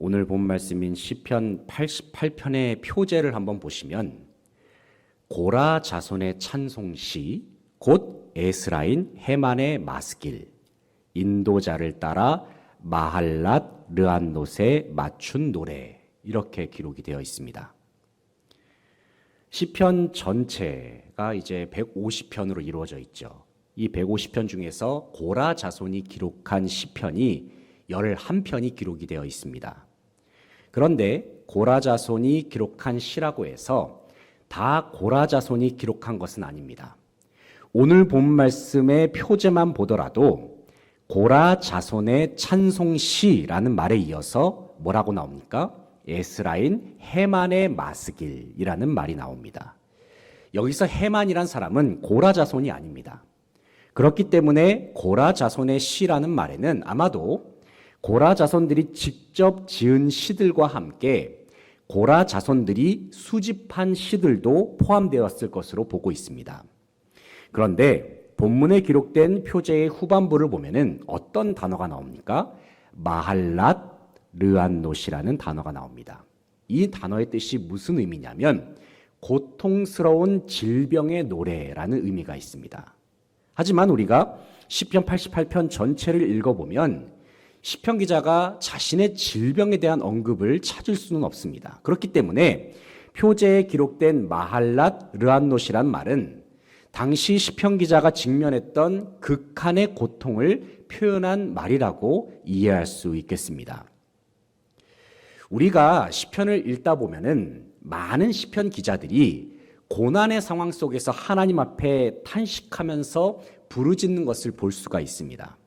오늘 본 말씀인 시편 88편의 표제를 한번 보시면 고라 자손의 찬송시 곧 에스라인 헤만의 마스길 인도자를 따라 마할랏 르안노세 맞춘 노래 이렇게 기록이 되어 있습니다. 시편 전체가 이제 150편으로 이루어져 있죠. 이 150편 중에서 고라 자손이 기록한 시편이 11편이 기록이 되어 있습니다. 그런데 고라 자손이 기록한 시라고 해서 다 고라 자손이 기록한 것은 아닙니다. 오늘 본 말씀의 표제만 보더라도 고라 자손의 찬송시라는 말에 이어서 뭐라고 나옵니까? 에스라인 헤만의 마스길이라는 말이 나옵니다. 여기서 헤만이란 사람은 고라 자손이 아닙니다. 그렇기 때문에 고라 자손의 시라는 말에는 아마도 고라 자손들이 직접 지은 시들과 함께 고라 자손들이 수집한 시들도 포함되었을 것으로 보고 있습니다. 그런데 본문에 기록된 표제의 후반부를 보면은 어떤 단어가 나옵니까? 마할랏 르안노시라는 단어가 나옵니다. 이 단어의 뜻이 무슨 의미냐면 고통스러운 질병의 노래라는 의미가 있습니다. 하지만 우리가 시편 88편 전체를 읽어보면 시편 기자가 자신의 질병에 대한 언급을 찾을 수는 없습니다. 그렇기 때문에 표제에 기록된 마할랏 르안노시란 말은 당시 시편 기자가 직면했던 극한의 고통을 표현한 말이라고 이해할 수 있겠습니다. 우리가 시편을 읽다 보면은 많은 시편 기자들이 고난의 상황 속에서 하나님 앞에 탄식하면서 부르짖는 것을 볼 수가 있습니다.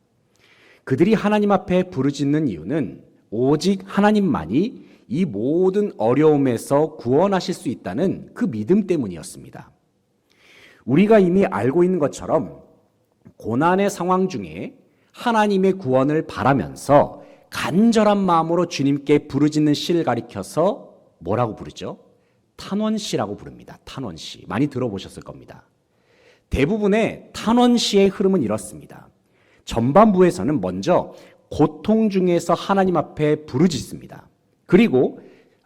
그들이 하나님 앞에 부르짖는 이유는 오직 하나님만이 이 모든 어려움에서 구원하실 수 있다는 그 믿음 때문이었습니다. 우리가 이미 알고 있는 것처럼 고난의 상황 중에 하나님의 구원을 바라면서 간절한 마음으로 주님께 부르짖는 시를 가리켜서 뭐라고 부르죠? 탄원시라고 부릅니다. 탄원시. 많이 들어보셨을 겁니다. 대부분의 탄원시의 흐름은 이렇습니다. 전반부에서는 먼저 고통 중에서 하나님 앞에 부르짖습니다. 그리고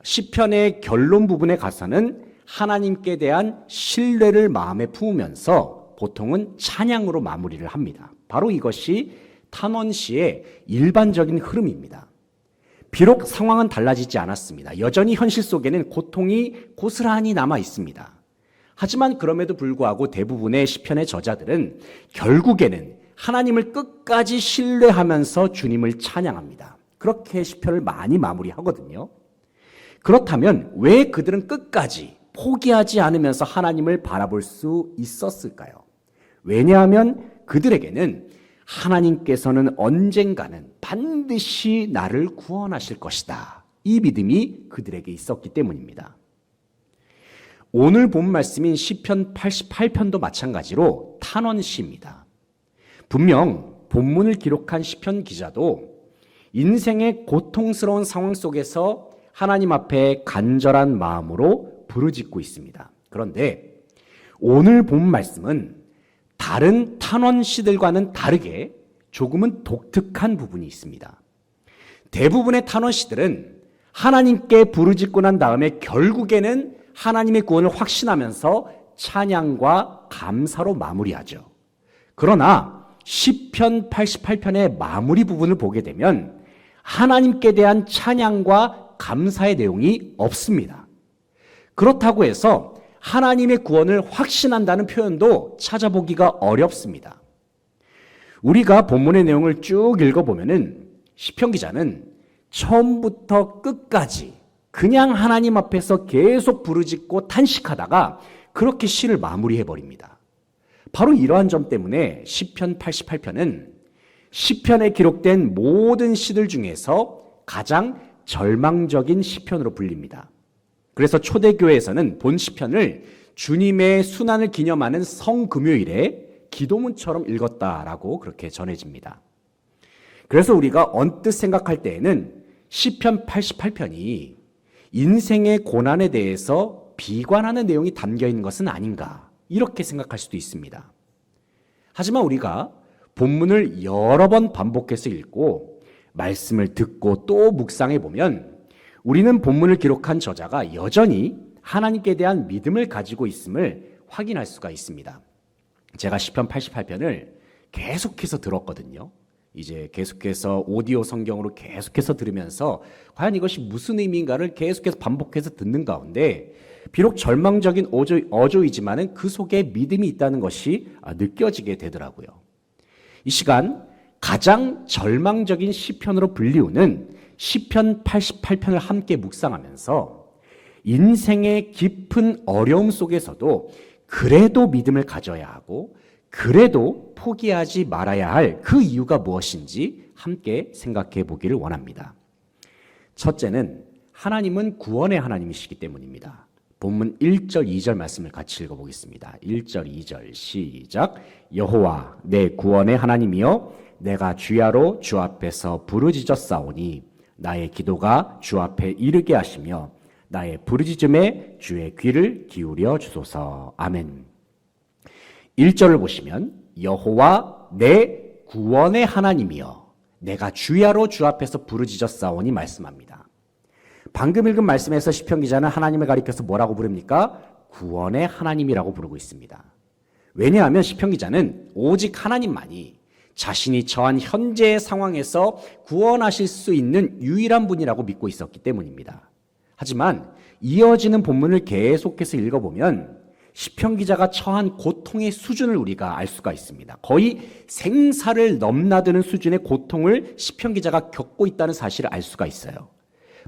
시편의 결론 부분에 가서는 하나님께 대한 신뢰를 마음에 품으면서 보통은 찬양으로 마무리를 합니다. 바로 이것이 탄원시의 일반적인 흐름입니다. 비록 상황은 달라지지 않았습니다. 여전히 현실 속에는 고통이 고스란히 남아 있습니다. 하지만 그럼에도 불구하고 대부분의 시편의 저자들은 결국에는 하나님을 끝까지 신뢰하면서 주님을 찬양합니다. 그렇게 시편을 많이 마무리하거든요. 그렇다면 왜 그들은 끝까지 포기하지 않으면서 하나님을 바라볼 수 있었을까요? 왜냐하면 그들에게는 하나님께서는 언젠가는 반드시 나를 구원하실 것이다. 이 믿음이 그들에게 있었기 때문입니다. 오늘 본 말씀인 시편 88편도 마찬가지로 탄원시입니다. 분명 본문을 기록한 시편 기자도 인생의 고통스러운 상황 속에서 하나님 앞에 간절한 마음으로 부르짖고 있습니다. 그런데 오늘 본 말씀은 다른 탄원시들과는 다르게 조금은 독특한 부분이 있습니다. 대부분의 탄원시들은 하나님께 부르짖고 난 다음에 결국에는 하나님의 구원을 확신하면서 찬양과 감사로 마무리하죠. 그러나 시편 88편의 마무리 부분을 보게 되면 하나님께 대한 찬양과 감사의 내용이 없습니다. 그렇다고 해서 하나님의 구원을 확신한다는 표현도 찾아보기가 어렵습니다. 우리가 본문의 내용을 쭉 읽어보면은 시편 기자는 처음부터 끝까지 그냥 하나님 앞에서 계속 부르짖고 탄식하다가 그렇게 시를 마무리해버립니다. 바로 이러한 점 때문에 시편 88편은 시편에 기록된 모든 시들 중에서 가장 절망적인 시편으로 불립니다. 그래서 초대교회에서는 본 시편을 주님의 순환을 기념하는 성금요일에 기도문처럼 읽었다라고 그렇게 전해집니다. 그래서 우리가 언뜻 생각할 때에는 시편 88편이 인생의 고난에 대해서 비관하는 내용이 담겨 있는 것은 아닌가 이렇게 생각할 수도 있습니다. 하지만 우리가 본문을 여러 번 반복해서 읽고 말씀을 듣고 또 묵상해 보면 우리는 본문을 기록한 저자가 여전히 하나님께 대한 믿음을 가지고 있음을 확인할 수가 있습니다. 제가 시편 88편을 계속해서 들었거든요. 이제 계속해서 오디오 성경으로 계속해서 들으면서 과연 이것이 무슨 의미인가를 계속해서 반복해서 듣는 가운데 비록 절망적인 어조이지만은 그 속에 믿음이 있다는 것이 느껴지게 되더라고요. 이 시간 가장 절망적인 시편으로 불리우는 시편 88편을 함께 묵상하면서 인생의 깊은 어려움 속에서도 그래도 믿음을 가져야 하고 그래도 포기하지 말아야 할 그 이유가 무엇인지 함께 생각해 보기를 원합니다. 첫째는 하나님은 구원의 하나님이시기 때문입니다. 본문 1절, 2절 말씀을 같이 읽어보겠습니다. 1절, 2절 시작. 여호와 내 구원의 하나님이여 내가 주야로 주 앞에서 부르짖었사오니 나의 기도가 주 앞에 이르게 하시며 나의 부르짖음에 주의 귀를 기울여 주소서. 아멘. 1절을 보시면 여호와 내 구원의 하나님이여 내가 주야로 주 앞에서 부르짖었사오니 말씀합니다. 방금 읽은 말씀에서 시편 기자는 하나님을 가리켜서 뭐라고 부릅니까? 구원의 하나님이라고 부르고 있습니다. 왜냐하면 시편 기자는 오직 하나님만이 자신이 처한 현재의 상황에서 구원하실 수 있는 유일한 분이라고 믿고 있었기 때문입니다. 하지만 이어지는 본문을 계속해서 읽어보면 시편 기자가 처한 고통의 수준을 우리가 알 수가 있습니다. 거의 생사를 넘나드는 수준의 고통을 시편 기자가 겪고 있다는 사실을 알 수가 있어요.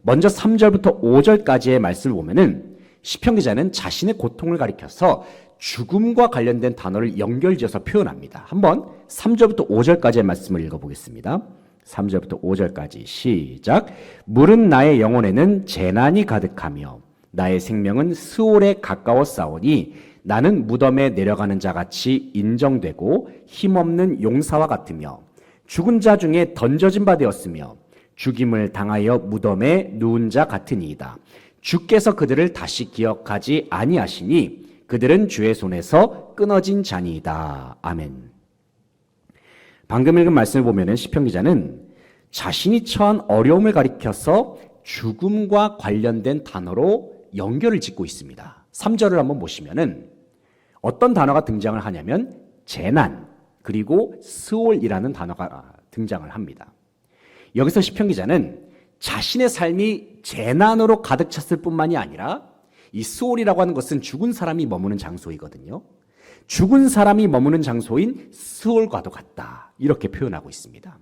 먼저 3절부터 5절까지의 말씀을 보면은 시편 기자는 자신의 고통을 가리켜서 죽음과 관련된 단어를 연결지어서 표현합니다. 한번 3절부터 5절까지의 말씀을 읽어보겠습니다. 3절부터 5절까지 시작. 물은 나의 영혼에는 재난이 가득하며 나의 생명은 스올에 가까워 싸우니 나는 무덤에 내려가는 자같이 인정되고 힘없는 용사와 같으며 죽은 자 중에 던져진 바 되었으며 죽임을 당하여 무덤에 누운 자 같으니이다. 주께서 그들을 다시 기억하지 아니하시니 그들은 주의 손에서 끊어진 자니이다. 아멘. 방금 읽은 말씀을 보면 시편 기자는 자신이 처한 어려움을 가리켜서 죽음과 관련된 단어로 연결을 짓고 있습니다. 3절을 한번 보시면은 어떤 단어가 등장을 하냐면 재난 그리고 스올이라는 단어가 등장을 합니다. 여기서 시편 기자는 자신의 삶이 재난으로 가득 찼을 뿐만이 아니라 이 스올이라고 하는 것은 죽은 사람이 머무는 장소이거든요. 죽은 사람이 머무는 장소인 스올과도 같다. 이렇게 표현하고 있습니다.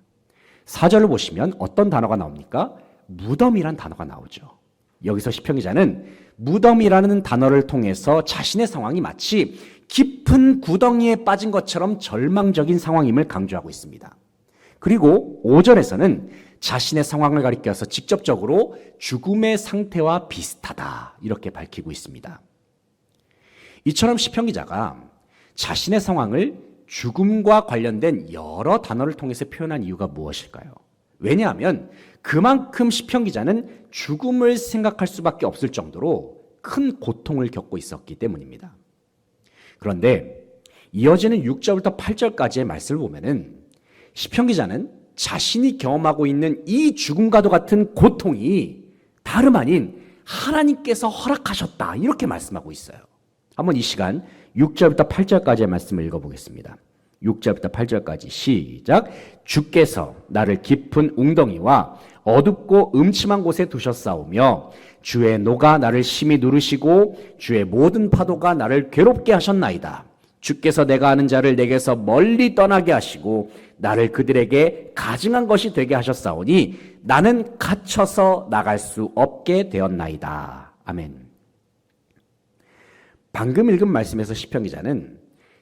4절을 보시면 어떤 단어가 나옵니까? 무덤이란 단어가 나오죠. 여기서 시편 기자는 무덤이라는 단어를 통해서 자신의 상황이 마치 깊은 구덩이에 빠진 것처럼 절망적인 상황임을 강조하고 있습니다. 그리고 5절에서는 자신의 상황을 가리켜서 직접적으로 죽음의 상태와 비슷하다 이렇게 밝히고 있습니다. 이처럼 시편 기자가 자신의 상황을 죽음과 관련된 여러 단어를 통해서 표현한 이유가 무엇일까요? 왜냐하면 그만큼 시편 기자는 죽음을 생각할 수밖에 없을 정도로 큰 고통을 겪고 있었기 때문입니다. 그런데 이어지는 6절부터 8절까지의 말씀을 보면은 시편 기자는 자신이 경험하고 있는 이 죽음과도 같은 고통이 다름 아닌 하나님께서 허락하셨다 이렇게 말씀하고 있어요. 한번 이 시간 6절부터 8절까지의 말씀을 읽어보겠습니다. 6절부터 8절까지 시작. 주께서 나를 깊은 웅덩이와 어둡고 음침한 곳에 두셨사오며 주의 노가 나를 심히 누르시고 주의 모든 파도가 나를 괴롭게 하셨나이다. 주께서 내가 아는 자를 내게서 멀리 떠나게 하시고 나를 그들에게 가증한 것이 되게 하셨사오니 나는 갇혀서 나갈 수 없게 되었나이다. 아멘. 방금 읽은 말씀에서 시편 기자는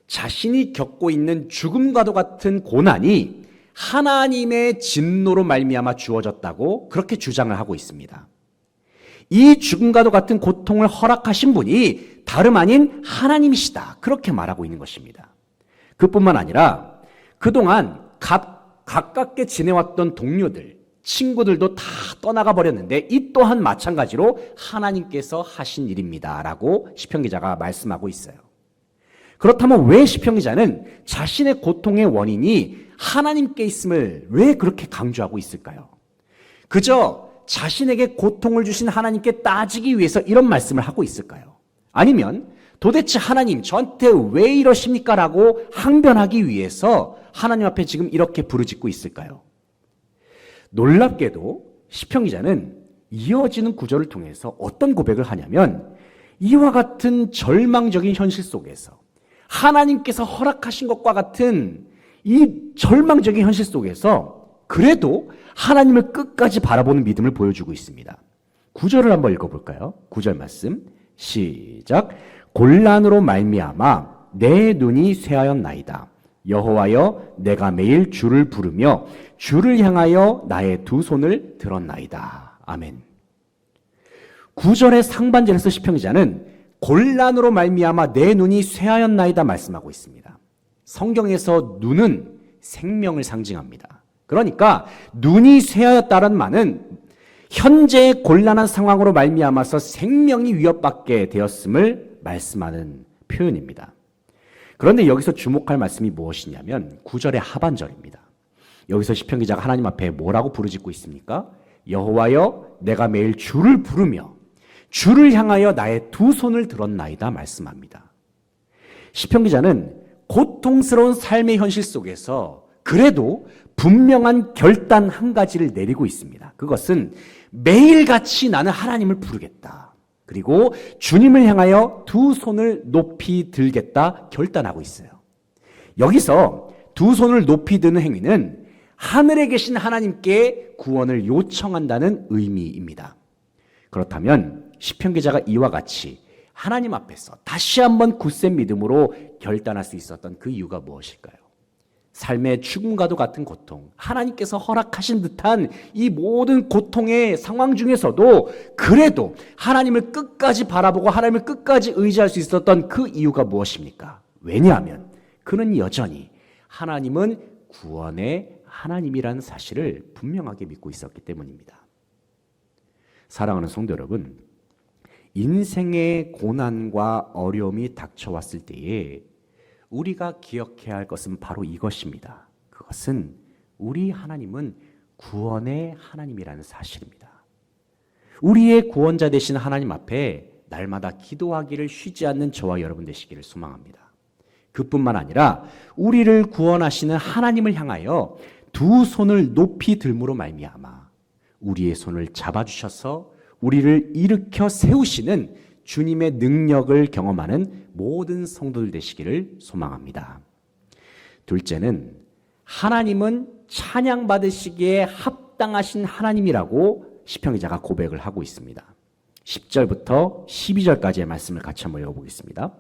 자신이 겪고 있는 죽음과도 같은 고난이 하나님의 진노로 말미암아 주어졌다고 그렇게 주장을 하고 있습니다. 이 죽음과도 같은 고통을 허락하신 분이 다름 아닌 하나님이시다. 그렇게 말하고 있는 것입니다. 그뿐만 아니라 그동안 가깝게 지내왔던 동료들, 친구들도 다 떠나가 버렸는데 이 또한 마찬가지로 하나님께서 하신 일입니다. 라고 시편 기자가 말씀하고 있어요. 그렇다면 왜 시편 기자는 자신의 고통의 원인이 하나님께 있음을 왜 그렇게 강조하고 있을까요? 그저 자신에게 고통을 주신 하나님께 따지기 위해서 이런 말씀을 하고 있을까요? 아니면 도대체 하나님 저한테 왜 이러십니까? 라고 항변하기 위해서 하나님 앞에 지금 이렇게 부르짖고 있을까요? 놀랍게도 시편 기자는 이어지는 구절을 통해서 어떤 고백을 하냐면 이와 같은 절망적인 현실 속에서 하나님께서 허락하신 것과 같은 이 절망적인 현실 속에서 그래도 하나님을 끝까지 바라보는 믿음을 보여주고 있습니다. 9절을 한번 읽어볼까요? 9절 말씀 시작. 곤란으로 말미암아 내 눈이 쇠하였나이다. 여호와여 내가 매일 주를 부르며 주를 향하여 나의 두 손을 들었나이다. 아멘. 9절의 상반절에서 시편 기자는 곤란으로 말미암아 내 눈이 쇠하였나이다 말씀하고 있습니다. 성경에서 눈은 생명을 상징합니다. 그러니까 눈이 쇠하였다는 말은 현재의 곤란한 상황으로 말미암아서 생명이 위협받게 되었음을 말씀하는 표현입니다. 그런데 여기서 주목할 말씀이 무엇이냐면 9절의 하반절입니다. 여기서 시편 기자가 하나님 앞에 뭐라고 부르짖고 있습니까? 여호와여 내가 매일 주를 부르며 주를 향하여 나의 두 손을 들었나이다 말씀합니다. 시편 기자는 고통스러운 삶의 현실 속에서 그래도 분명한 결단 한 가지를 내리고 있습니다. 그것은 매일같이 나는 하나님을 부르겠다. 그리고 주님을 향하여 두 손을 높이 들겠다 결단하고 있어요. 여기서 두 손을 높이 드는 행위는 하늘에 계신 하나님께 구원을 요청한다는 의미입니다. 그렇다면 시편 기자가 이와 같이 하나님 앞에서 다시 한번 굳센 믿음으로 결단할 수 있었던 그 이유가 무엇일까요? 삶의 죽음과도 같은 고통, 하나님께서 허락하신 듯한 이 모든 고통의 상황 중에서도 그래도 하나님을 끝까지 바라보고 하나님을 끝까지 의지할 수 있었던 그 이유가 무엇입니까? 왜냐하면 그는 여전히 하나님은 구원의 하나님이라는 사실을 분명하게 믿고 있었기 때문입니다. 사랑하는 성도 여러분, 인생의 고난과 어려움이 닥쳐왔을 때에 우리가 기억해야 할 것은 바로 이것입니다. 그것은 우리 하나님은 구원의 하나님이라는 사실입니다. 우리의 구원자 되신 하나님 앞에 날마다 기도하기를 쉬지 않는 저와 여러분 되시기를 소망합니다. 그뿐만 아니라 우리를 구원하시는 하나님을 향하여 두 손을 높이 들므로 말미암아 우리의 손을 잡아주셔서 우리를 일으켜 세우시는 주님의 능력을 경험하는 모든 성도들 되시기를 소망합니다. 둘째는 하나님은 찬양받으시기에 합당하신 하나님이라고 시편 기자가 고백을 하고 있습니다. 10절부터 12절까지의 말씀을 같이 한번 읽어보겠습니다.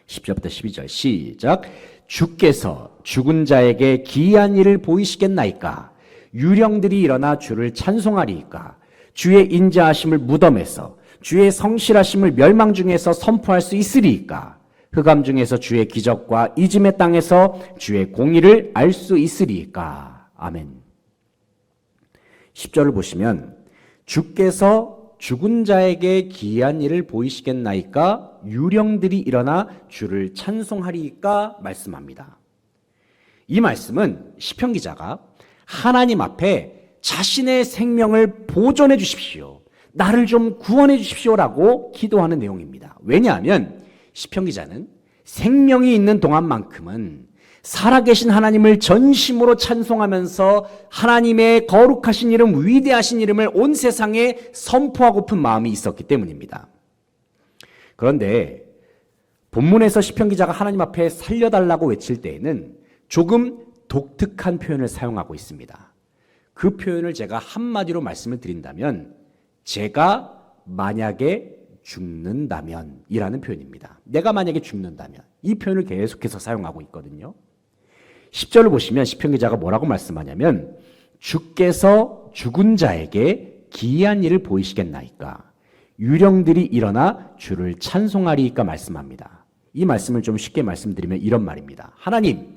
10절부터 12절 시작. 주께서 죽은 자에게 기이한 일을 보이시겠나이까? 유령들이 일어나 주를 찬송하리이까? 주의 인자하심을 무덤에서 주의 성실하심을 멸망 중에서 선포할 수 있으리이까? 흑암 중에서 주의 기적과 이짐의 땅에서 주의 공의를 알 수 있으리이까? 아멘. 10절을 보시면 주께서 죽은 자에게 기이한 일을 보이시겠나이까? 유령들이 일어나 주를 찬송하리이까? 말씀합니다. 이 말씀은 시편 기자가 하나님 앞에 자신의 생명을 보존해 주십시오. 나를 좀 구원해 주십시오라고 기도하는 내용입니다. 왜냐하면 시편 기자는 생명이 있는 동안만큼은 살아계신 하나님을 전심으로 찬송하면서 하나님의 거룩하신 이름, 위대하신 이름을 온 세상에 선포하고픈 마음이 있었기 때문입니다. 그런데 본문에서 시편 기자가 하나님 앞에 살려달라고 외칠 때에는 조금 독특한 표현을 사용하고 있습니다. 그 표현을 제가 한마디로 말씀을 드린다면 제가 만약에 죽는다면 이라는 표현입니다. 내가 만약에 죽는다면 이 표현을 계속해서 사용하고 있거든요. 10절을 보시면 시편 기자가 뭐라고 말씀하냐면 주께서 죽은 자에게 기이한 일을 보이시겠나이까? 유령들이 일어나 주를 찬송하리이까? 말씀합니다. 이 말씀을 좀 쉽게 말씀드리면 이런 말입니다. 하나님,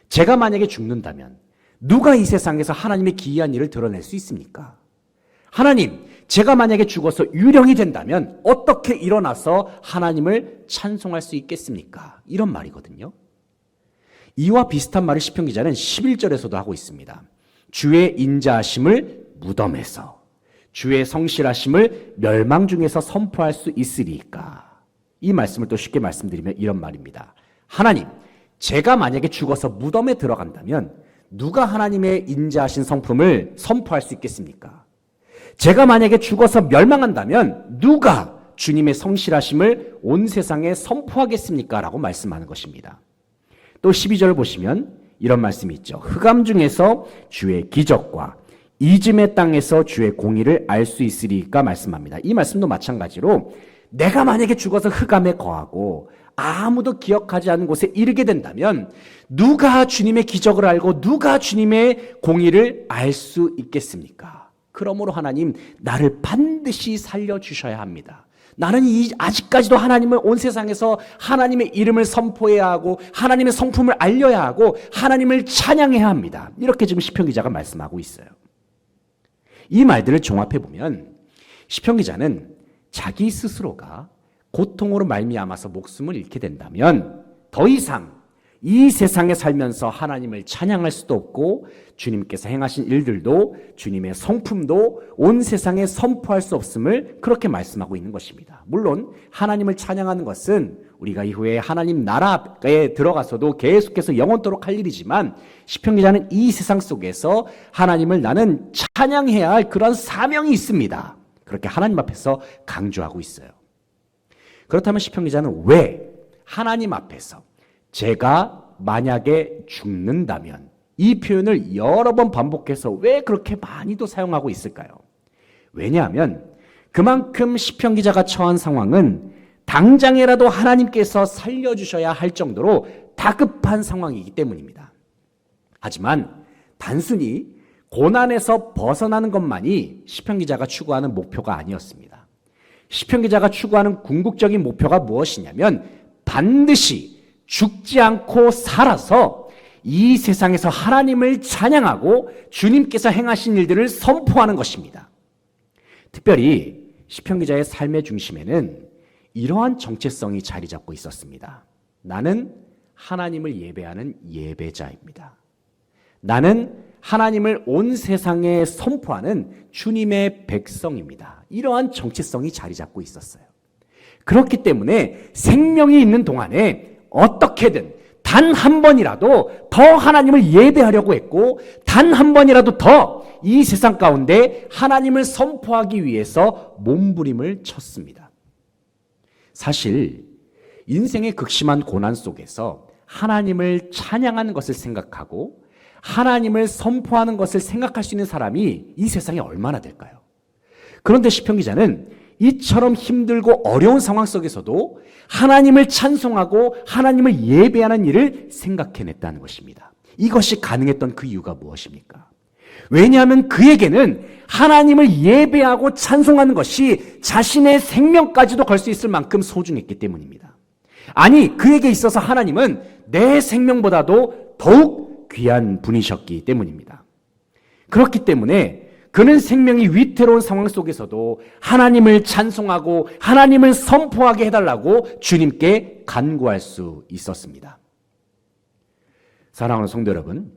제가 만약에 죽는다면 누가 이 세상에서 하나님의 기이한 일을 드러낼 수 있습니까? 하나님, 제가 만약에 죽어서 유령이 된다면 어떻게 일어나서 하나님을 찬송할 수 있겠습니까? 이런 말이거든요. 이와 비슷한 말을 시편 기자는 11절에서도 하고 있습니다. 주의 인자하심을 무덤에서 주의 성실하심을 멸망 중에서 선포할 수 있으리까? 이 말씀을 또 쉽게 말씀드리면 이런 말입니다. 하나님, 제가 만약에 죽어서 무덤에 들어간다면 누가 하나님의 인자하신 성품을 선포할 수 있겠습니까? 제가 만약에 죽어서 멸망한다면 누가 주님의 성실하심을 온 세상에 선포하겠습니까? 라고 말씀하는 것입니다. 또 12절을 보시면 이런 말씀이 있죠. 흑암 중에서 주의 기적과 이즘의 땅에서 주의 공의를 알 수 있으리까 말씀합니다. 이 말씀도 마찬가지로 내가 만약에 죽어서 흑암에 거하고 아무도 기억하지 않는 곳에 이르게 된다면 누가 주님의 기적을 알고 누가 주님의 공의를 알 수 있겠습니까? 그러므로 하나님, 나를 반드시 살려주셔야 합니다. 나는 아직까지도 하나님을 온 세상에서 하나님의 이름을 선포해야 하고 하나님의 성품을 알려야 하고 하나님을 찬양해야 합니다. 이렇게 지금 시편 기자가 말씀하고 있어요. 이 말들을 종합해 보면 시편 기자는 자기 스스로가 고통으로 말미암아서 목숨을 잃게 된다면 더 이상 이 세상에 살면서 하나님을 찬양할 수도 없고 주님께서 행하신 일들도 주님의 성품도 온 세상에 선포할 수 없음을 그렇게 말씀하고 있는 것입니다. 물론 하나님을 찬양하는 것은 우리가 이후에 하나님 나라에 들어가서도 계속해서 영원토록 할 일이지만 시편 기자는 이 세상 속에서 하나님을 나는 찬양해야 할 그런 사명이 있습니다. 그렇게 하나님 앞에서 강조하고 있어요. 그렇다면 시편 기자는 왜 하나님 앞에서 제가 만약에 죽는다면 이 표현을 여러 번 반복해서 왜 그렇게 많이도 사용하고 있을까요? 왜냐하면 그만큼 시편 기자가 처한 상황은 당장이라도 하나님께서 살려주셔야 할 정도로 다급한 상황이기 때문입니다. 하지만 단순히 고난에서 벗어나는 것만이 시편 기자가 추구하는 목표가 아니었습니다. 시편 기자가 추구하는 궁극적인 목표가 무엇이냐면 반드시 죽지 않고 살아서 이 세상에서 하나님을 찬양하고 주님께서 행하신 일들을 선포하는 것입니다. 특별히 시편 기자의 삶의 중심에는 이러한 정체성이 자리 잡고 있었습니다. 나는 하나님을 예배하는 예배자입니다. 나는 하나님을 온 세상에 선포하는 주님의 백성입니다. 이러한 정체성이 자리 잡고 있었어요. 그렇기 때문에 생명이 있는 동안에 어떻게든 단 한 번이라도 더 하나님을 예배하려고 했고 단 한 번이라도 더 이 세상 가운데 하나님을 선포하기 위해서 몸부림을 쳤습니다. 사실 인생의 극심한 고난 속에서 하나님을 찬양하는 것을 생각하고 하나님을 선포하는 것을 생각할 수 있는 사람이 이 세상에 얼마나 될까요? 그런데 시편 기자는 이처럼 힘들고 어려운 상황 속에서도 하나님을 찬송하고 하나님을 예배하는 일을 생각해냈다는 것입니다. 이것이 가능했던 그 이유가 무엇입니까? 왜냐하면 그에게는 하나님을 예배하고 찬송하는 것이 자신의 생명까지도 걸 수 있을 만큼 소중했기 때문입니다. 아니, 그에게 있어서 하나님은 내 생명보다도 더욱 귀한 분이셨기 때문입니다. 그렇기 때문에 그는 생명이 위태로운 상황 속에서도 하나님을 찬송하고 하나님을 선포하게 해달라고 주님께 간구할 수 있었습니다. 사랑하는 성도 여러분,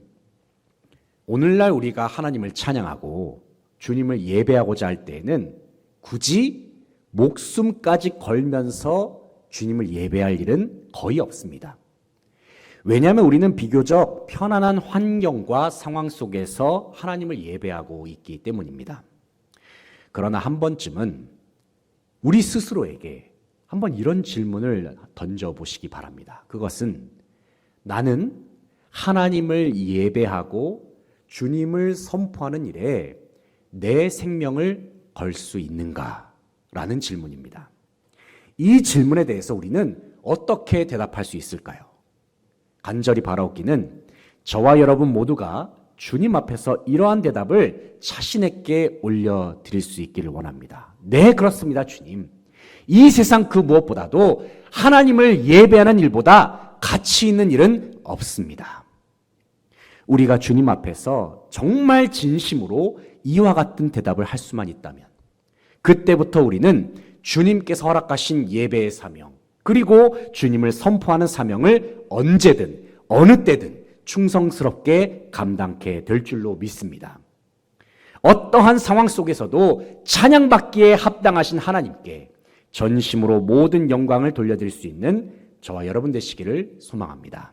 오늘날 우리가 하나님을 찬양하고 주님을 예배하고자 할 때에는 굳이 목숨까지 걸면서 주님을 예배할 일은 거의 없습니다. 왜냐하면 우리는 비교적 편안한 환경과 상황 속에서 하나님을 예배하고 있기 때문입니다. 그러나 한 번쯤은 우리 스스로에게 한번 이런 질문을 던져보시기 바랍니다. 그것은 나는 하나님을 예배하고 주님을 선포하는 일에 내 생명을 걸 수 있는가? 라는 질문입니다. 이 질문에 대해서 우리는 어떻게 대답할 수 있을까요? 간절히 바라옵기는 저와 여러분 모두가 주님 앞에서 이러한 대답을 자신에게 올려드릴 수 있기를 원합니다. 네, 그렇습니다, 주님. 이 세상 그 무엇보다도 하나님을 예배하는 일보다 가치 있는 일은 없습니다. 우리가 주님 앞에서 정말 진심으로 이와 같은 대답을 할 수만 있다면 그때부터 우리는 주님께서 허락하신 예배의 사명, 그리고 주님을 선포하는 사명을 언제든 어느 때든 충성스럽게 감당케 될 줄로 믿습니다. 어떠한 상황 속에서도 찬양받기에 합당하신 하나님께 전심으로 모든 영광을 돌려드릴 수 있는 저와 여러분 되시기를 소망합니다.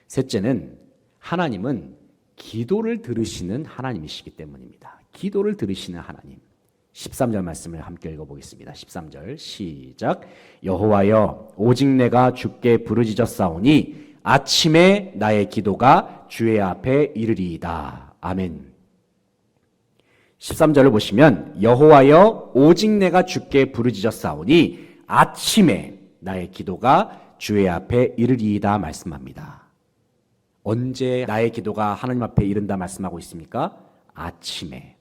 셋째는 하나님은 기도를 들으시는 하나님이시기 때문입니다. 기도를 들으시는 하나님. 13절 말씀을 함께 읽어보겠습니다. 13절 시작. 여호와여 오직 내가 주께 부르짖었사오니 아침에 나의 기도가 주의 앞에 이르리이다. 아멘. 13절을 보시면 여호와여 오직 내가 주께 부르짖었사오니 아침에 나의 기도가 주의 앞에 이르리이다 말씀합니다. 언제 나의 기도가 하나님 앞에 이른다 말씀하고 있습니까? 아침에.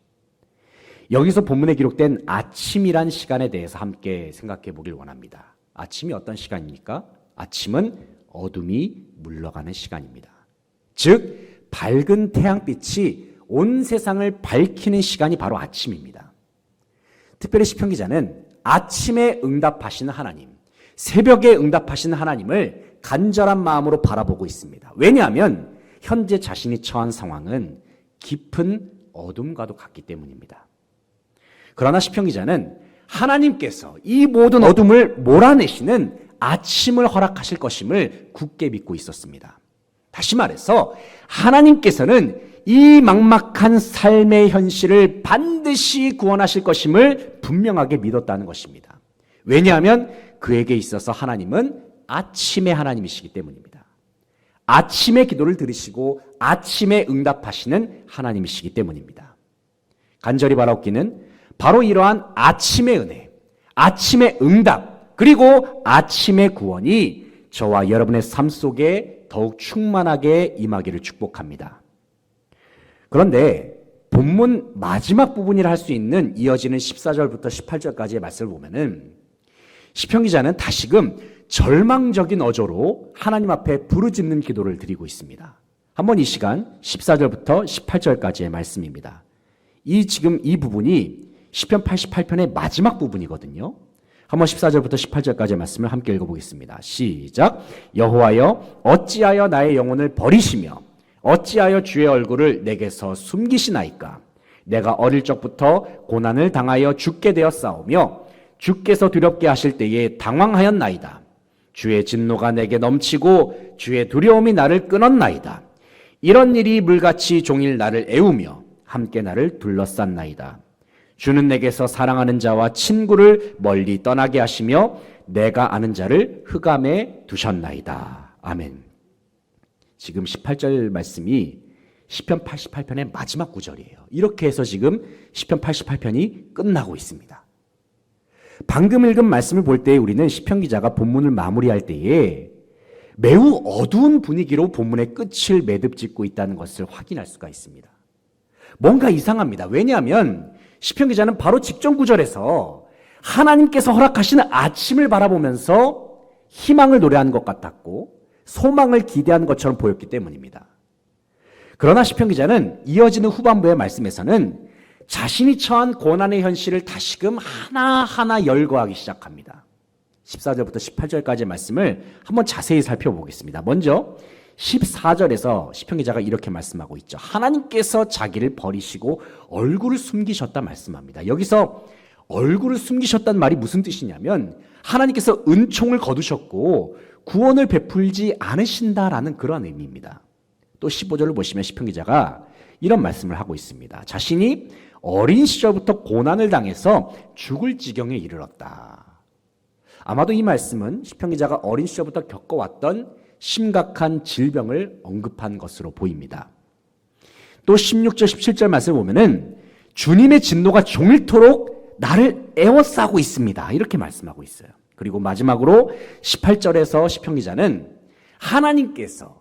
여기서 본문에 기록된 아침이란 시간에 대해서 함께 생각해 보길 원합니다. 아침이 어떤 시간입니까? 아침은 어둠이 물러가는 시간입니다. 즉 밝은 태양빛이 온 세상을 밝히는 시간이 바로 아침입니다. 특별히 시편 기자는 아침에 응답하시는 하나님, 새벽에 응답하시는 하나님을 간절한 마음으로 바라보고 있습니다. 왜냐하면 현재 자신이 처한 상황은 깊은 어둠과도 같기 때문입니다. 그러나 시편 기자는 하나님께서 이 모든 어둠을 몰아내시는 아침을 허락하실 것임을 굳게 믿고 있었습니다. 다시 말해서 하나님께서는 이 막막한 삶의 현실을 반드시 구원하실 것임을 분명하게 믿었다는 것입니다. 왜냐하면 그에게 있어서 하나님은 아침의 하나님이시기 때문입니다. 아침에 기도를 들으시고 아침에 응답하시는 하나님이시기 때문입니다. 간절히 바라옵기는 바로 이러한 아침의 은혜, 아침의 응답, 그리고 아침의 구원이 저와 여러분의 삶 속에 더욱 충만하게 임하기를 축복합니다. 그런데 본문 마지막 부분이라 할 수 있는 이어지는 14절부터 18절까지의 말씀을 보면은 시편 기자는 다시금 절망적인 어조로 하나님 앞에 부르짖는 기도를 드리고 있습니다. 한번 이 시간 14절부터 18절까지의 말씀입니다. 지금 이 부분이 시편 88편의 마지막 부분이거든요. 한번 14절부터 18절까지의 말씀을 함께 읽어보겠습니다. 시작. 여호와여 어찌하여 나의 영혼을 버리시며 어찌하여 주의 얼굴을 내게서 숨기시나이까. 내가 어릴 적부터 고난을 당하여 죽게 되었사오며 주께서 두렵게 하실 때에 당황하였나이다. 주의 진노가 내게 넘치고 주의 두려움이 나를 끊었나이다. 이런 일이 물같이 종일 나를 애우며 함께 나를 둘러쌌나이다. 주는 내게서 사랑하는 자와 친구를 멀리 떠나게 하시며 내가 아는 자를 흑암에 두셨나이다. 아멘. 지금 18절 말씀이 시편 88편의 마지막 구절이에요. 이렇게 해서 지금 시편 88편이 끝나고 있습니다. 방금 읽은 말씀을 볼 때 우리는 시편 기자가 본문을 마무리할 때에 매우 어두운 분위기로 본문의 끝을 매듭짓고 있다는 것을 확인할 수가 있습니다. 뭔가 이상합니다. 왜냐하면 시편 기자는 바로 직전 구절에서 하나님께서 허락하시는 아침을 바라보면서 희망을 노래하는 것 같았고 소망을 기대하는 것처럼 보였기 때문입니다. 그러나 시편 기자는 이어지는 후반부의 말씀에서는 자신이 처한 고난의 현실을 다시금 하나하나 열거하기 시작합니다. 14절부터 18절까지의 말씀을 한번 자세히 살펴보겠습니다. 먼저 14절에서 시편 기자가 이렇게 말씀하고 있죠. 하나님께서 자기를 버리시고 얼굴을 숨기셨다 말씀합니다. 여기서 얼굴을 숨기셨다는 말이 무슨 뜻이냐면 하나님께서 은총을 거두셨고 구원을 베풀지 않으신다라는 그런 의미입니다. 또 15절을 보시면 시편 기자가 이런 말씀을 하고 있습니다. 자신이 어린 시절부터 고난을 당해서 죽을 지경에 이르렀다. 아마도 이 말씀은 시편 기자가 어린 시절부터 겪어왔던 심각한 질병을 언급한 것으로 보입니다. 또 16절, 17절 말씀을 보면은 주님의 진노가 종일토록 나를 애워싸고 있습니다. 이렇게 말씀하고 있어요. 그리고 마지막으로 18절에서 시편 기자는 하나님께서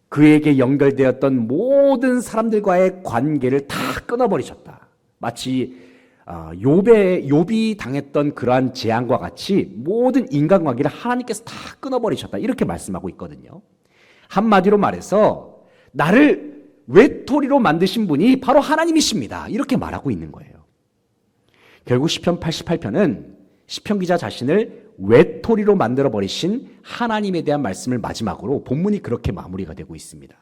그에게 연결되었던 모든 사람들과의 관계를 다 끊어버리셨다. 마치 욥이 당했던 그러한 재앙과 같이 모든 인간관계를 하나님께서 다 끊어버리셨다. 이렇게 말씀하고 있거든요. 한마디로 말해서 나를 외톨이로 만드신 분이 바로 하나님이십니다. 이렇게 말하고 있는 거예요. 결국 시편 88편은 시편 기자 자신을 외톨이로 만들어버리신 하나님에 대한 말씀을 마지막으로 본문이 그렇게 마무리가 되고 있습니다.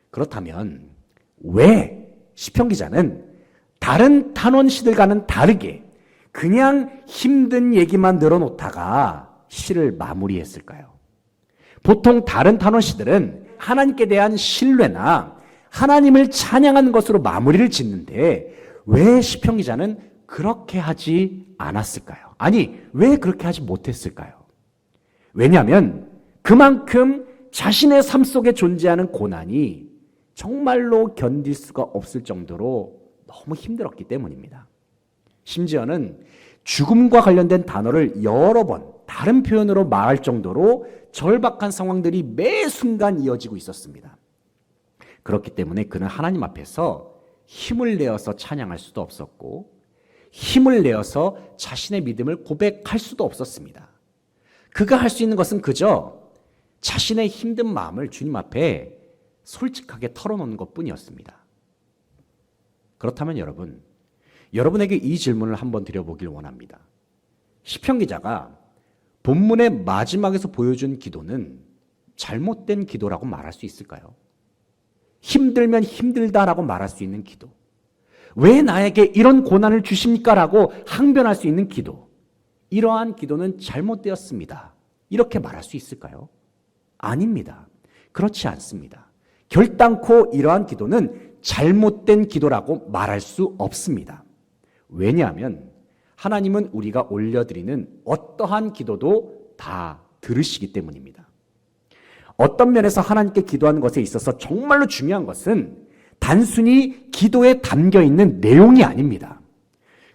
그렇다면 왜 시편 기자는 다른 탄원시들과는 다르게 그냥 힘든 얘기만 늘어놓다가 시를 마무리했을까요? 보통 다른 탄원시들은 하나님께 대한 신뢰나 하나님을 찬양하는 것으로 마무리를 짓는데 왜 시편 기자는 그렇게 하지 않았을까요? 아니, 왜 그렇게 하지 못했을까요? 왜냐하면 그만큼 자신의 삶 속에 존재하는 고난이 정말로 견딜 수가 없을 정도로 너무 힘들었기 때문입니다. 심지어는 죽음과 관련된 단어를 여러 번 다른 표현으로 말할 정도로 절박한 상황들이 매 순간 이어지고 있었습니다. 그렇기 때문에 그는 하나님 앞에서 힘을 내어서 찬양할 수도 없었고 힘을 내어서 자신의 믿음을 고백할 수도 없었습니다. 그가 할 수 있는 것은 그저 자신의 힘든 마음을 주님 앞에 솔직하게 털어놓는 것뿐이었습니다. 그렇다면 여러분에게 이 질문을 한번 드려보길 원합니다. 시편 기자가 본문의 마지막에서 보여준 기도는 잘못된 기도라고 말할 수 있을까요? 힘들면 힘들다라고 말할 수 있는 기도. 왜 나에게 이런 고난을 주십니까? 라고 항변할 수 있는 기도. 이러한 기도는 잘못되었습니다. 이렇게 말할 수 있을까요? 아닙니다. 그렇지 않습니다. 결단코 이러한 기도는 잘못된 기도라고 말할 수 없습니다. 왜냐하면 하나님은 우리가 올려드리는 어떠한 기도도 다 들으시기 때문입니다. 어떤 면에서 하나님께 기도하는 것에 있어서 정말로 중요한 것은 단순히 기도에 담겨있는 내용이 아닙니다.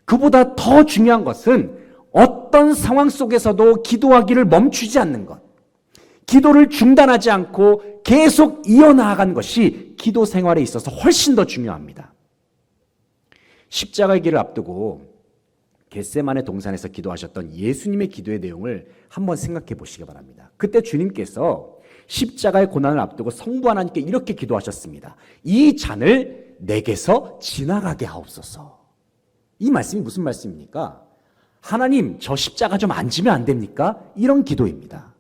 그보다 더 중요한 것은 어떤 상황 속에서도 기도하기를 멈추지 않는 것, 기도를 중단하지 않고 계속 이어나가는 것이 기도 생활에 있어서 훨씬 더 중요합니다. 십자가의 길을 앞두고 겟세마네 동산에서 기도하셨던 예수님의 기도의 내용을 한번 생각해 보시기 바랍니다. 그때 주님께서 십자가의 고난을 앞두고 성부 하나님께 이렇게 기도하셨습니다. 이 잔을 내게서 지나가게 하옵소서. 이 말씀이 무슨 말씀입니까? 하나님, 저 십자가 좀 안 지면 안 됩니까? 이런 기도입니다.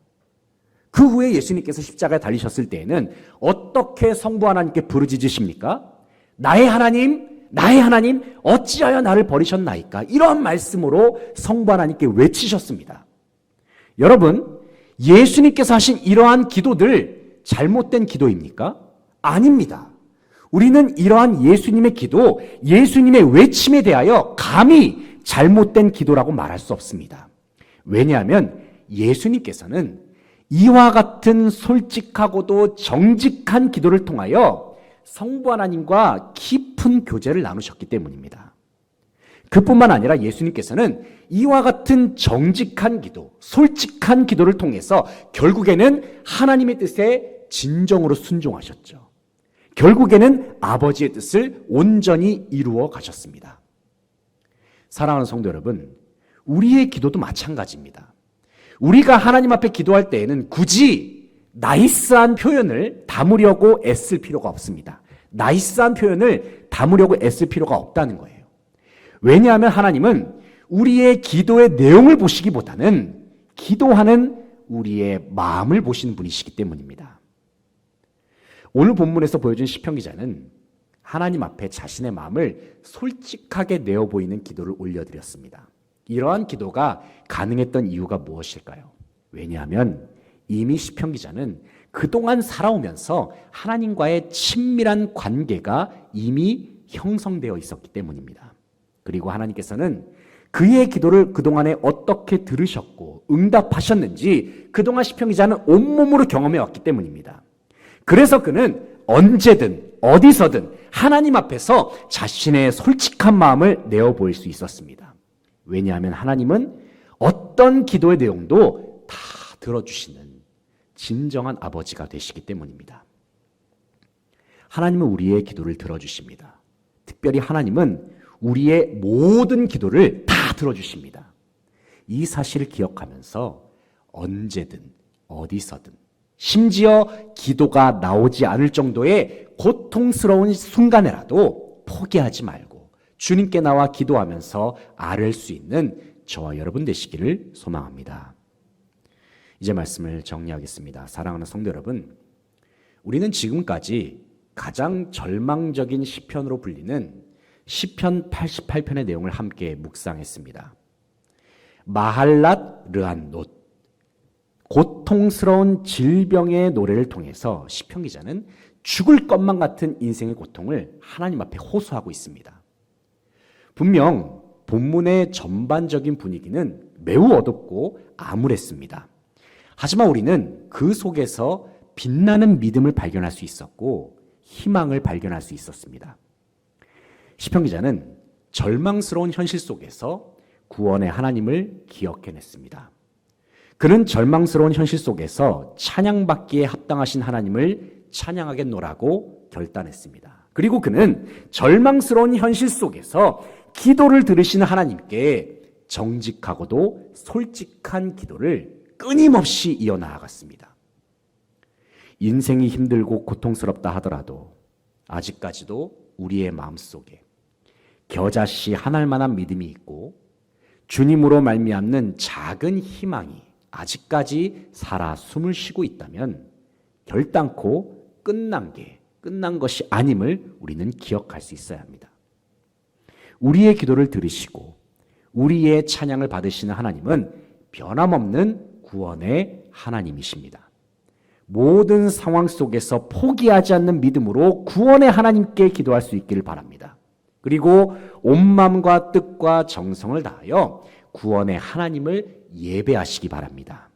그 후에 예수님께서 십자가에 달리셨을 때에는 어떻게 성부 하나님께 부르짖으십니까? 나의 하나님, 어찌하여 나를 버리셨나이까? 이런 말씀으로 성부 하나님께 외치셨습니다. 여러분, 예수님께서 하신 이러한 기도들 잘못된 기도입니까? 아닙니다. 우리는 이러한 예수님의 기도, 예수님의 외침에 대하여 감히 잘못된 기도라고 말할 수 없습니다. 왜냐하면 예수님께서는 이와 같은 솔직하고도 정직한 기도를 통하여 성부 하나님과 깊은 교제를 나누셨기 때문입니다. 그뿐만 아니라 예수님께서는 이와 같은 정직한 기도, 솔직한 기도를 통해서 결국에는 하나님의 뜻에 진정으로 순종하셨죠. 결국에는 아버지의 뜻을 온전히 이루어 가셨습니다. 사랑하는 성도 여러분, 우리의 기도도 마찬가지입니다. 우리가 하나님 앞에 기도할 때에는 굳이 나이스한 표현을 담으려고 애쓸 필요가 없습니다. 나이스한 표현을 담으려고 애쓸 필요가 없다는 거예요. 왜냐하면 하나님은 우리의 기도의 내용을 보시기보다는 기도하는 우리의 마음을 보시는 분이시기 때문입니다. 오늘 본문에서 보여준 시편 기자는 하나님 앞에 자신의 마음을 솔직하게 내어 보이는 기도를 올려드렸습니다. 이러한 기도가 가능했던 이유가 무엇일까요? 왜냐하면 이미 시편 기자는 그동안 살아오면서 하나님과의 친밀한 관계가 이미 형성되어 있었기 때문입니다. 그리고 하나님께서는 그의 기도를 그동안에 어떻게 들으셨고 응답하셨는지 그동안 시편 기자는 온몸으로 경험해 왔기 때문입니다. 그래서 그는 언제든 어디서든 하나님 앞에서 자신의 솔직한 마음을 내어 보일 수 있었습니다. 왜냐하면 하나님은 어떤 기도의 내용도 다 들어주시는 진정한 아버지가 되시기 때문입니다. 하나님은 우리의 기도를 들어주십니다. 특별히 하나님은 우리의 모든 기도를 다 들어주십니다. 이 사실을 기억하면서 언제든 어디서든 심지어 기도가 나오지 않을 정도의 고통스러운 순간에라도 포기하지 말고 주님께 나와 기도하면서 아뢰 수 있는 저와 여러분 되시기를 소망합니다. 이제 말씀을 정리하겠습니다. 사랑하는 성도 여러분, 우리는 지금까지 가장 절망적인 시편으로 불리는 시편 88편의 내용을 함께 묵상했습니다. 마할랏 르한롯, 고통스러운 질병의 노래를 통해서 시편 기자는 죽을 것만 같은 인생의 고통을 하나님 앞에 호소하고 있습니다. 분명 본문의 전반적인 분위기는 매우 어둡고 암울했습니다. 하지만 우리는 그 속에서 빛나는 믿음을 발견할 수 있었고 희망을 발견할 수 있었습니다. 시편 기자는 절망스러운 현실 속에서 구원의 하나님을 기억해냈습니다. 그는 절망스러운 현실 속에서 찬양받기에 합당하신 하나님을 찬양하겠노라고 결단했습니다. 그리고 그는 절망스러운 현실 속에서 기도를 들으시는 하나님께 정직하고도 솔직한 기도를 끊임없이 이어나아갔습니다. 인생이 힘들고 고통스럽다 하더라도 아직까지도 우리의 마음속에 겨자씨 한 알만한 믿음이 있고 주님으로 말미암는 작은 희망이 아직까지 살아 숨을 쉬고 있다면 결단코 끝난 것이 아님을 우리는 기억할 수 있어야 합니다. 우리의 기도를 들으시고 우리의 찬양을 받으시는 하나님은 변함없는 구원의 하나님이십니다. 모든 상황 속에서 포기하지 않는 믿음으로 구원의 하나님께 기도할 수 있기를 바랍니다. 그리고 온 마음과 뜻과 정성을 다하여 구원의 하나님을 예배하시기 바랍니다.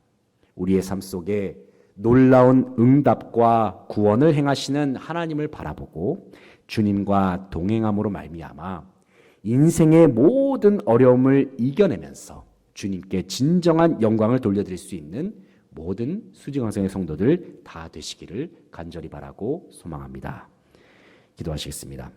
우리의 삶 속에 놀라운 응답과 구원을 행하시는 하나님을 바라보고 주님과 동행함으로 말미암아 인생의 모든 어려움을 이겨내면서 주님께 진정한 영광을 돌려드릴 수 있는 모든 수지강성의 성도들 다 되시기를 간절히 바라고 소망합니다. 기도하시겠습니다.